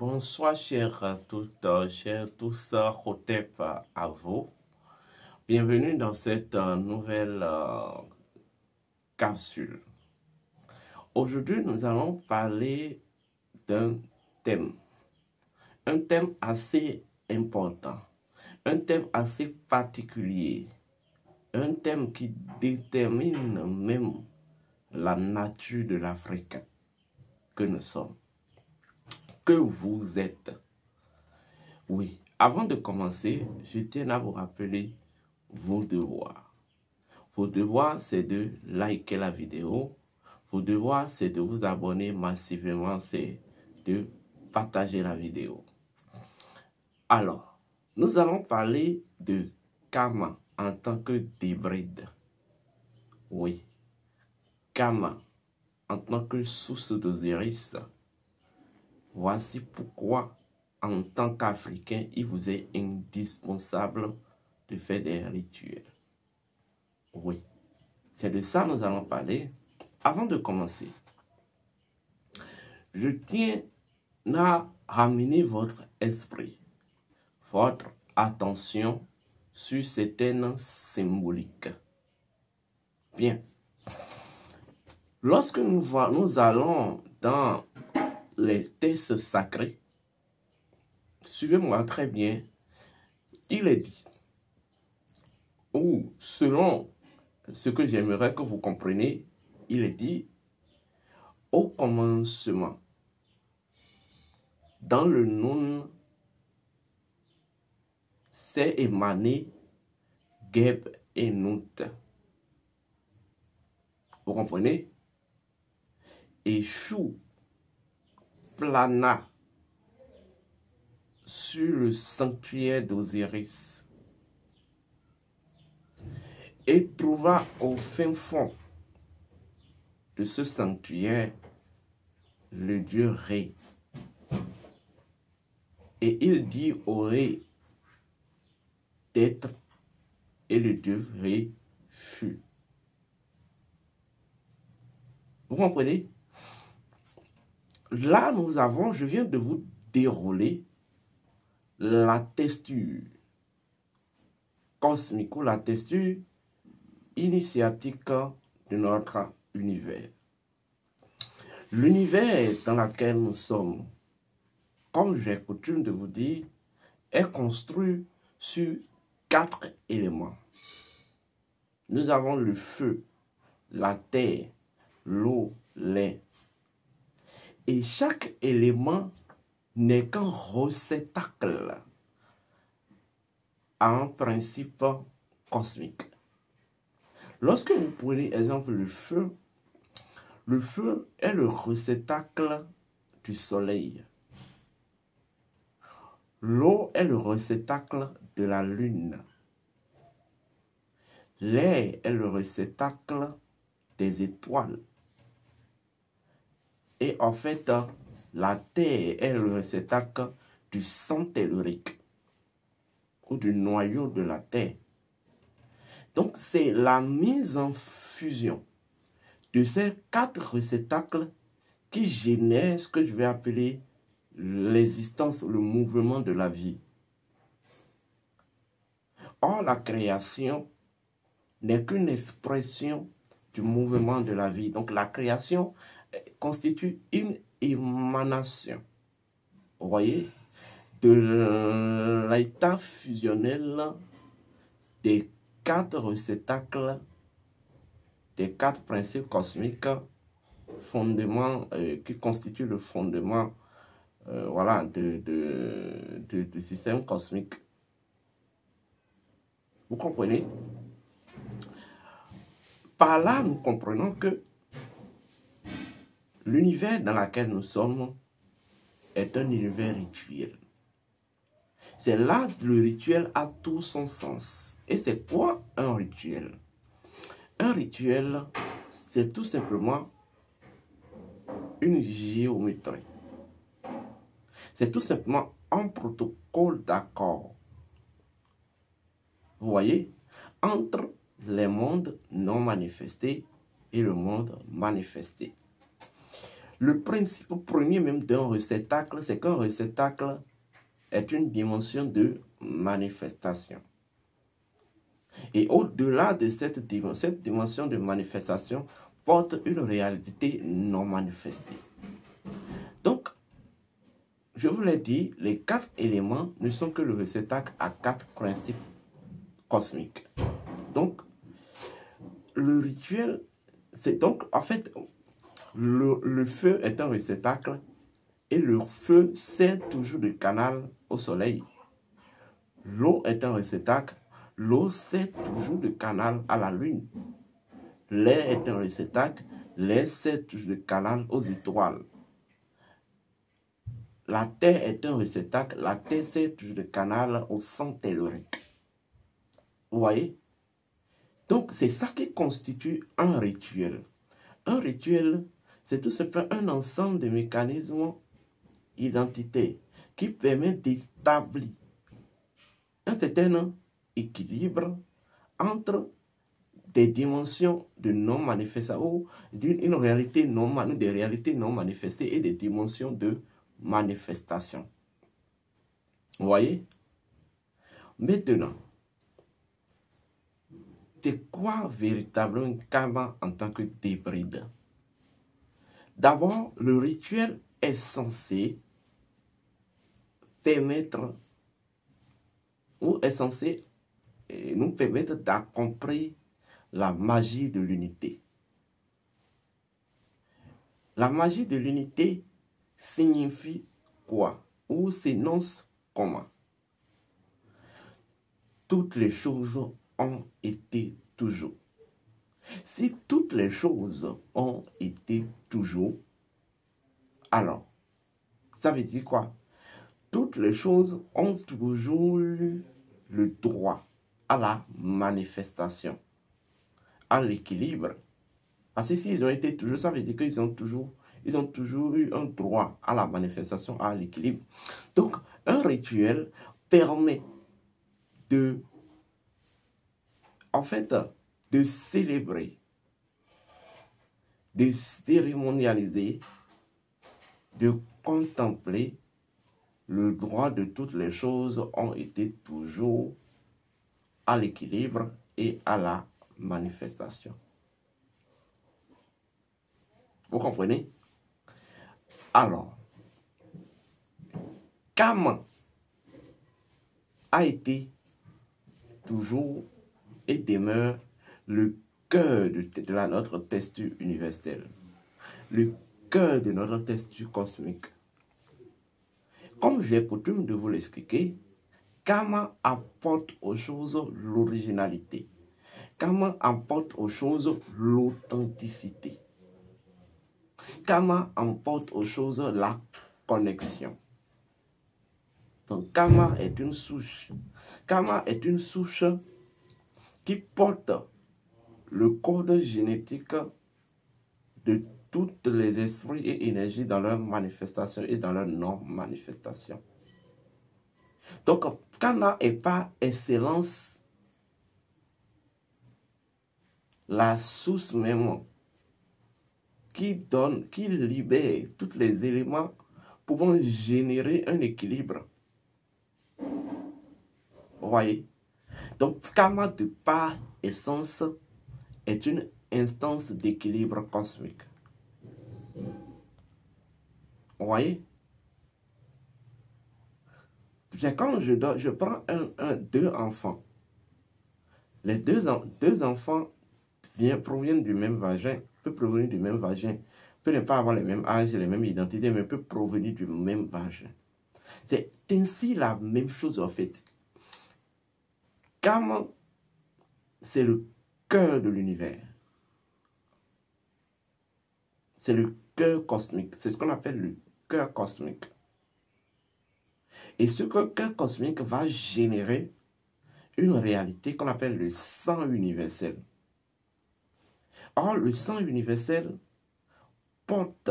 Bonsoir chers toutes, chers tous, Hotep à vous. Bienvenue dans cette nouvelle capsule. Aujourd'hui, nous allons parler d'un thème assez important, un thème assez particulier, un thème qui détermine même la nature de l'Afrique que nous sommes, que vous êtes. Oui, avant de commencer, je tiens à vous rappeler vos devoirs. Vos devoirs, c'est de liker la vidéo. Vos devoirs, c'est de vous abonner massivement, c'est de partager la vidéo. Alors, nous allons parler de Kama en tant que débride. Oui, Kama en tant que source d'Osiris. Voici pourquoi, en tant qu'Africain, il vous est indispensable de faire des rituels. Oui, c'est de ça que nous allons parler. Avant de commencer, je tiens à ramener votre esprit, votre attention sur certaines symboliques. Bien. Lorsque nous allons dans les textes sacrés, suivez-moi très bien, il est dit, ou selon ce que j'aimerais que vous compreniez, il est dit, au commencement, dans le Nun, c'est émané Geb et Nout. Vous comprenez? Et Chou plana sur le sanctuaire d'Osiris et trouva au fin fond de ce sanctuaire le dieu Ré. Et il dit au Ré d'être, et le dieu Ré fut. Vous comprenez? Là, je viens de vous dérouler la texture cosmique ou la texture initiatique de notre univers. L'univers dans lequel nous sommes, comme j'ai coutume de vous dire, est construit sur 4 éléments. Nous avons le feu, la terre, l'eau, l'air. Et chaque élément n'est qu'un réceptacle à un principe cosmique. Lorsque vous prenez exemple le feu est le réceptacle du soleil. L'eau est le réceptacle de la lune. L'air est le réceptacle des étoiles. Et en fait, la terre est le réceptacle du sang tellurique ou du noyau de la terre. Donc, c'est la mise en fusion de ces 4 réceptacles qui génèrent ce que je vais appeler l'existence, le mouvement de la vie. Or, la création n'est qu'une expression du mouvement de la vie. Donc, la création constitue une émanation, vous voyez, de l'état fusionnel des 4 réceptacles, des 4 principes cosmiques, fondements qui constituent le fondement voilà, du système cosmique. Vous comprenez? Par là, nous comprenons que l'univers dans lequel nous sommes est un univers rituel. C'est là que le rituel a tout son sens. Et c'est quoi un rituel? Un rituel, c'est tout simplement une géométrie. C'est tout simplement un protocole d'accord. Vous voyez, entre les mondes non manifestés et le monde manifesté. Le principe premier même d'un réceptacle, c'est qu'un réceptacle est une dimension de manifestation. Et au-delà de cette dimension de manifestation porte une réalité non manifestée. Donc, je vous l'ai dit, les 4 éléments ne sont que le réceptacle à 4 principes cosmiques. Donc, le rituel, c'est donc, en fait, le feu est un réceptacle et le feu sert toujours de canal au soleil. L'eau est un réceptacle, l'eau sert toujours de canal à la lune. L'air est un réceptacle, l'air sert toujours de canal aux étoiles. La terre est un réceptacle, la terre sert toujours de canal au sang tellurique. Vous voyez? Donc, c'est ça qui constitue un rituel. Un rituel, c'est tout simplement un ensemble de mécanismes identitaires qui permet d'établir un certain équilibre entre des dimensions de non-manifestation ou d'une réalité des réalités non manifestées et des dimensions de manifestation. Vous voyez? Maintenant, c'est quoi véritablement un karma en tant que débride? D'abord, le rituel est censé permettre ou est censé nous permettre d'accomplir la magie de l'unité. La magie de l'unité signifie quoi? Ou s'énonce comment? Toutes les choses ont été toujours. Si toutes les choses ont été toujours, alors, ça veut dire quoi? Toutes les choses ont toujours eu le droit à la manifestation, à l'équilibre. Parce que s'ils ont été toujours, ça veut dire qu'ils ont toujours eu un droit à la manifestation, à l'équilibre. Donc, un rituel permet de célébrer, de cérémonialiser, de contempler le droit de toutes les choses ont été toujours à l'équilibre et à la manifestation. Vous comprenez? Alors, Kama a été toujours et demeure le cœur de notre texture universelle, le cœur de notre texture cosmique. Comme j'ai coutume de vous l'expliquer, Kama apporte aux choses l'originalité. Kama apporte aux choses l'authenticité. Kama apporte aux choses la connexion. Donc, Kama est une souche. Kama est une souche qui porte le code génétique de tous les esprits et énergies dans leur manifestation et dans leur non-manifestation. Donc, Kama est par excellence la source même qui libère tous les éléments pouvant générer un équilibre. Vous voyez? Donc, Kama de par essence est une instance d'équilibre cosmique. Vous voyez? C'est quand je prends deux enfants. Les deux enfants proviennent du même vagin, peuvent provenir du même vagin, peut ne pas avoir les mêmes âges, les mêmes identités, mais peuvent provenir du même vagin. C'est ainsi la même chose en fait. Kama, c'est le cœur de l'univers. C'est le cœur cosmique. C'est ce qu'on appelle le cœur cosmique. Et ce cœur cosmique va générer une réalité qu'on appelle le sang universel. Or, le sang universel porte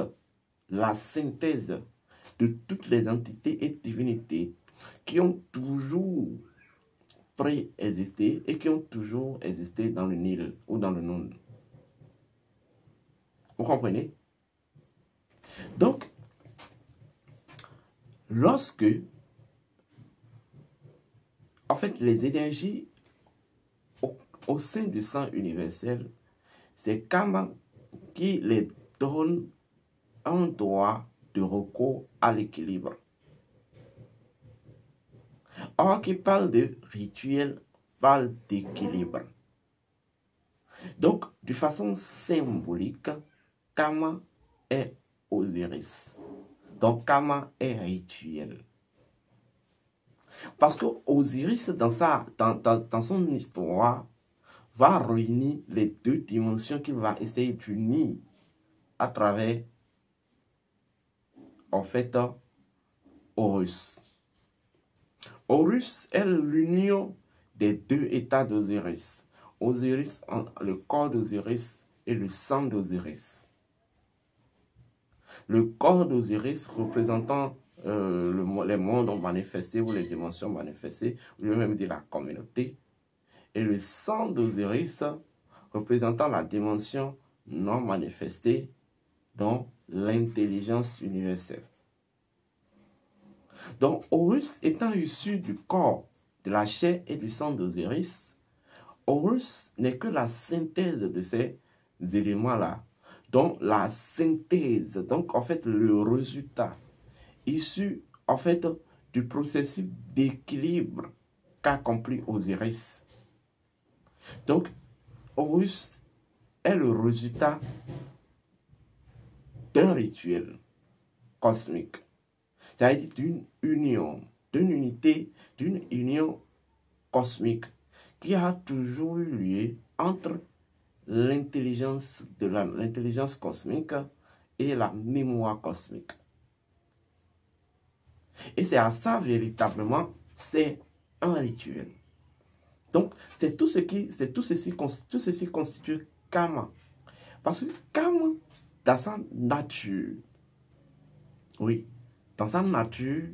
la synthèse de toutes les entités et divinités qui ont toujours préexisté et qui ont toujours existé dans le Nil ou dans le monde. Vous comprenez? Donc, lorsque, en fait, les énergies au sein du sang universel, c'est Kama qui les donne un droit de recours à l'équilibre. Or, qui parle de rituel, parle d'équilibre. Donc, de façon symbolique, Kama est Osiris. Donc, Kama est rituel. Parce que Osiris, dans son histoire, va réunir les deux dimensions qu'il va essayer d'unir à travers, en fait, Horus. Horus est l'union des deux états d'Osiris. Osiris, le corps d'Osiris et le sang d'Osiris. Le corps d'Osiris représentant les mondes manifestés ou les dimensions manifestées, ou même dire la communauté. Et le sang d'Osiris représentant la dimension non manifestée, dont l'intelligence universelle. Donc, Horus étant issu du corps, de la chair et du sang d'Osiris, Horus n'est que la synthèse de ces éléments-là. Donc, la synthèse, donc en fait le résultat issu en fait du processus d'équilibre qu'accomplit Osiris. Donc, Horus est le résultat d'un rituel cosmique. C'est-à-dire d'une union, d'une unité, d'une union cosmique qui a toujours eu lieu entre l'intelligence cosmique et la mémoire cosmique. Et c'est à ça véritablement, c'est un rituel. Donc, tout ceci constitue Kama. Parce que Kama, dans sa nature, oui, dans sa nature,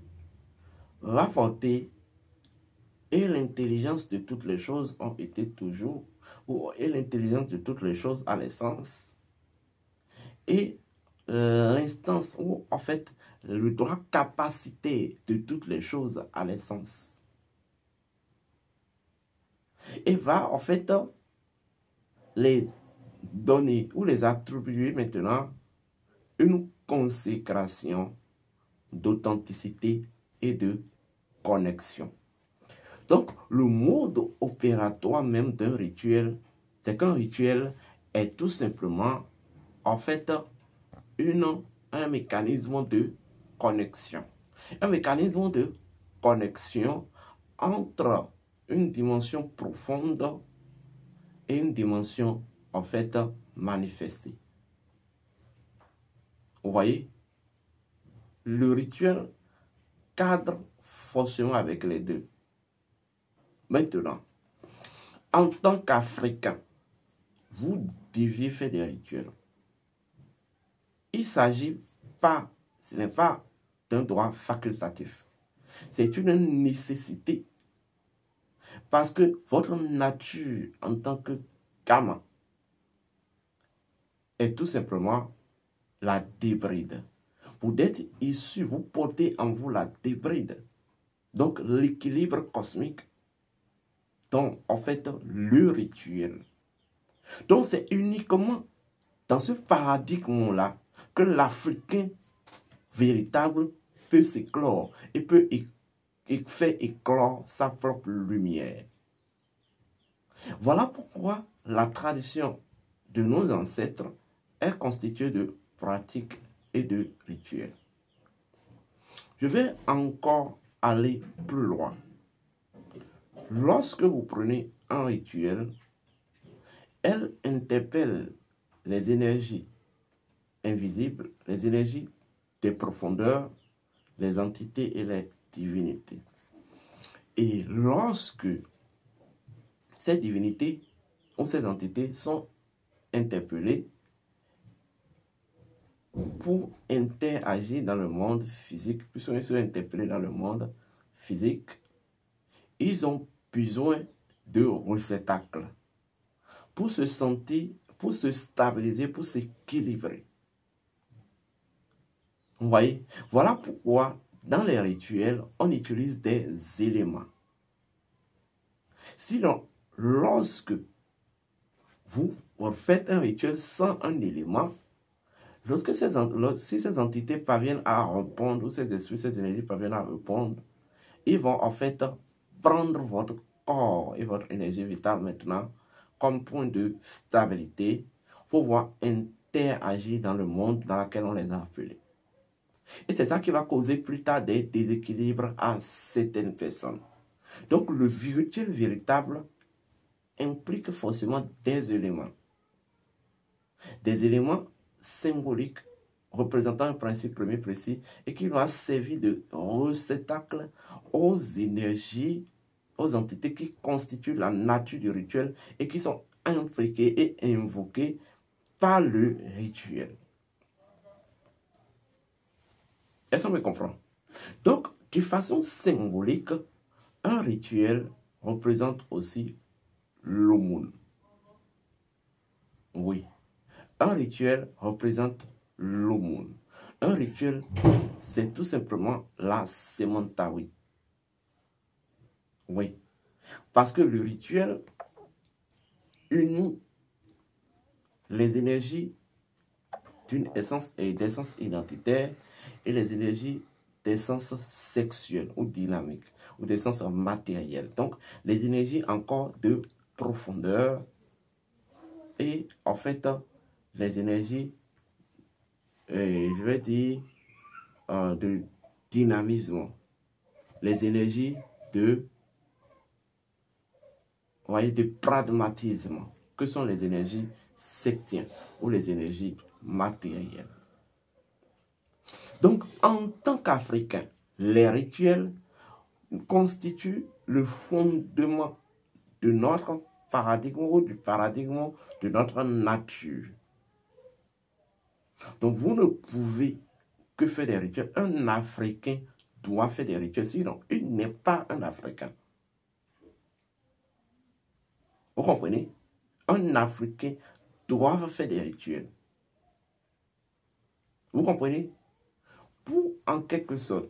va porter et l'intelligence de toutes les choses ont été toujours, et l'intelligence de toutes les choses a l'essence, et l'instance où, en fait, le droit capacité de toutes les choses a l'essence. Et va, en fait, les donner ou les attribuer maintenant une consécration d'authenticité et de connexion. Donc, le mode opératoire même d'un rituel, c'est qu'un rituel est tout simplement, en fait, un mécanisme de connexion. Un mécanisme de connexion entre une dimension profonde et une dimension, en fait, manifestée. Vous voyez? Le rituel cadre forcément avec les deux. Maintenant, en tant qu'Africain, vous deviez faire des rituels. Il ne s'agit pas, ce n'est pas d'un droit facultatif. C'est une nécessité. Parce que votre nature en tant que Kama est tout simplement la débride. Vous êtes issu, vous portez en vous la débride. Donc l'équilibre cosmique, donc en fait le rituel. Donc c'est uniquement dans ce paradigme-là que l'Africain véritable peut s'éclore et peut faire éclore sa propre lumière. Voilà pourquoi la tradition de nos ancêtres est constituée de pratiques et de rituels. Je vais encore aller plus loin. Lorsque vous prenez un rituel, elle interpelle les énergies invisibles, les énergies des profondeurs, les entités et les divinités. Et lorsque ces divinités ou ces entités sont interpellées pour interagir dans le monde physique, puisqu'ils sont interpellés dans le monde physique, ils ont besoin de réceptacles pour se sentir, pour se stabiliser, pour s'équilibrer. Vous voyez? Voilà pourquoi dans les rituels, on utilise des éléments. Sinon, lorsque vous faites un rituel sans un élément, lorsque si ces entités parviennent à répondre, ou ces esprits, ces énergies parviennent à répondre, ils vont en fait prendre votre corps et votre énergie vitale maintenant comme point de stabilité pour pouvoir interagir dans le monde dans lequel on les a appelés. Et c'est ça qui va causer plus tard des déséquilibres à certaines personnes. Donc le rituel véritable implique forcément des éléments. Des éléments symboliques représentant un principe premier précis et qui va servir de réceptacle aux énergies, aux entités qui constituent la nature du rituel et qui sont impliquées et invoquées par le rituel. Est-ce qu'on me comprend? Donc, de façon symbolique, un rituel représente aussi l'aumône. Oui, un rituel représente l'aumône. Un rituel, c'est tout simplement la sémantarie. Oui, parce que le rituel unit les énergies d'une essence et d'essence identitaire et les énergies d'essence sexuelle ou dynamique ou d'essence matérielle. Donc, les énergies encore de profondeur et en fait, les énergies, je vais dire, de dynamisme, les énergies de, voyez, de pragmatisme, que sont les énergies sectiennes ou les énergies matérielles. Donc, en tant qu'Africains, les rituels constituent le fondement de notre paradigme ou du paradigme de notre nature. Donc, vous ne pouvez que faire des rituels. Un Africain doit faire des rituels, sinon il n'est pas un Africain. Vous comprenez? Un Africain doit faire des rituels. Vous comprenez? Pour, en quelque sorte,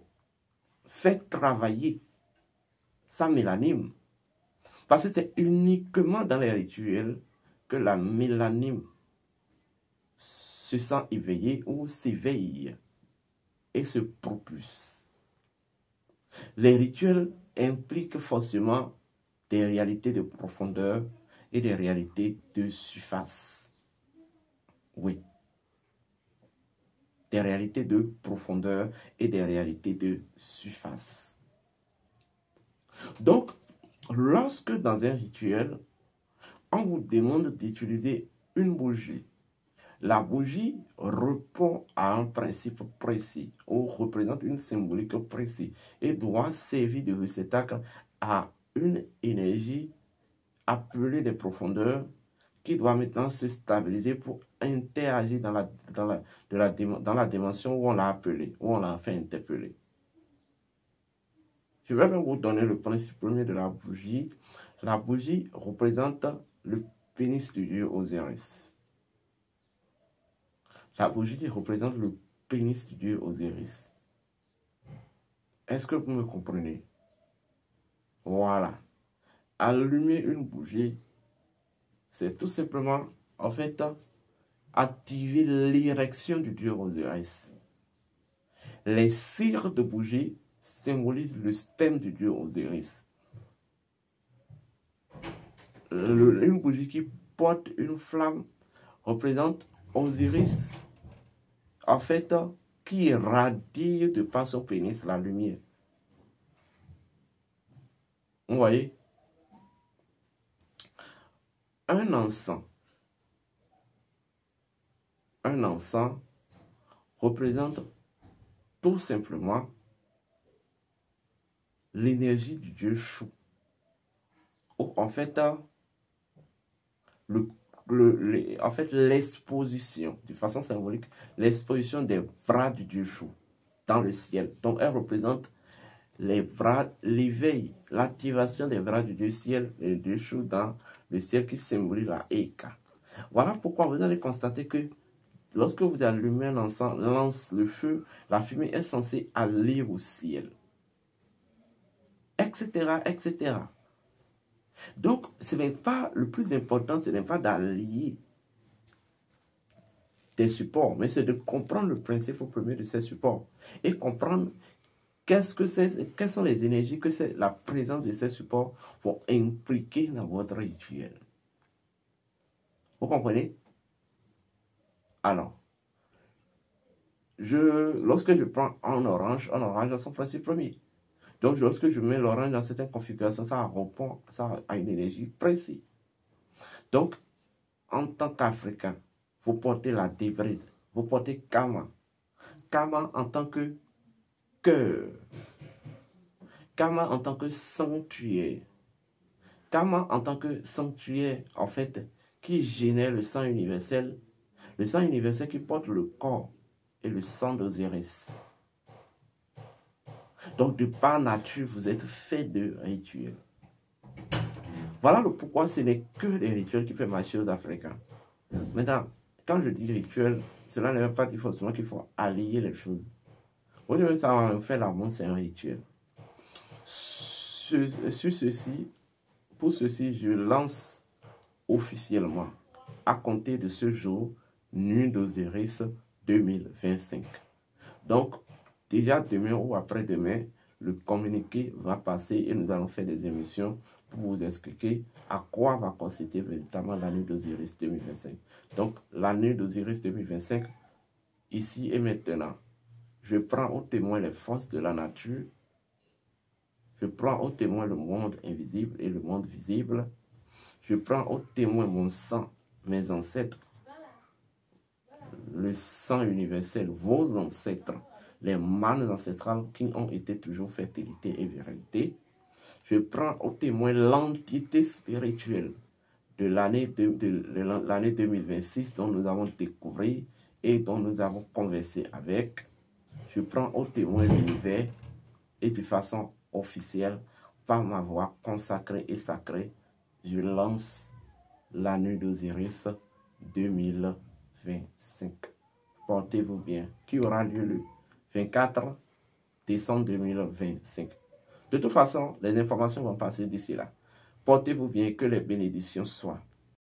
faire travailler sa mélanine. Parce que c'est uniquement dans les rituels que la mélanine se sent éveillée ou s'éveille et se propulse. Les rituels impliquent forcément des réalités de profondeur et des réalités de surface. Oui. Des réalités de profondeur et des réalités de surface. Donc, lorsque dans un rituel, on vous demande d'utiliser une bougie, la bougie répond à un principe précis ou représente une symbolique précise et doit servir de réceptacle à une énergie appelée des profondeurs qui doit maintenant se stabiliser pour interagir dans la dimension où on l'a appelé, où on l'a fait interpeller. Je vais même vous donner le principe premier de la bougie. La bougie représente le pénis du dieu Osiris. La bougie représente le pénis du dieu Osiris. Est-ce que vous me comprenez? Voilà. Allumer une bougie, c'est tout simplement, en fait, activer l'érection du dieu Osiris. Les cires de bougie symbolisent le stem du dieu Osiris. Une bougie qui porte une flamme représente Osiris, en fait, qui irradie de par son pénis la lumière. Vous voyez? Un encens représente tout simplement l'énergie du dieu Chou. En fait, l'exposition, de façon symbolique, l'exposition des bras du dieu Chou dans le ciel. Donc, elle représente les bras, l'éveil, l'activation des bras du dieu ciel et du dieu Chou dans le ciel qui symbolise la Eka. Voilà pourquoi vous allez constater que lorsque vous allumez un encens, lance le feu, la fumée est censée aller au ciel, etc., etc. Donc, ce n'est pas le plus important, ce n'est pas d'allier des supports, mais c'est de comprendre le principe premier de ces supports et comprendre qu'est-ce que c'est, quelles sont les énergies que c'est la présence de ces supports vont impliquer dans votre rituel. Vous comprenez? Alors, lorsque je prends un orange a son principe premier. Donc, lorsque je mets l'orange dans certaines configurations, ça répond à une énergie précise. Donc, en tant qu'Africain, vous portez la débride, vous portez Kama. Kama en tant que cœur. Kama en tant que sanctuaire. Kama en tant que sanctuaire, en fait, qui génère le sang universel. Le sang universel qui porte le corps et le sang d'Osiris. Donc, de par nature, vous êtes fait de rituels. Voilà le pourquoi ce n'est que des rituels qui peuvent marcher aux Africains. Maintenant, quand je dis rituel, cela ne veut pas dire forcément qu'il faut allier les choses. Vous devez savoir, faire l'amour, c'est un rituel. Pour ceci, je lance officiellement, à compter de ce jour, Nuit d'Osiris 2025. Donc, déjà demain ou après-demain, le communiqué va passer et nous allons faire des émissions pour vous expliquer à quoi va consister véritablement la Nuit d'Osiris 2025. Donc, la Nuit d'Osiris 2025, ici et maintenant, je prends au témoin les forces de la nature, je prends au témoin le monde invisible et le monde visible, je prends au témoin mon sang, mes ancêtres, le sang universel, vos ancêtres, les mânes ancestrales qui ont été toujours fertilité et virilité. Je prends au témoin l'entité spirituelle de l'année 2026 dont nous avons découvert et dont nous avons conversé avec. Je prends au témoin l'univers et de façon officielle, par ma voix consacrée et sacrée, je lance la Nuit d'Osiris 2025. Portez-vous bien, qui aura lieu le 24 décembre 2025. De toute façon, les informations vont passer d'ici là. Portez-vous bien, que les bénédictions soient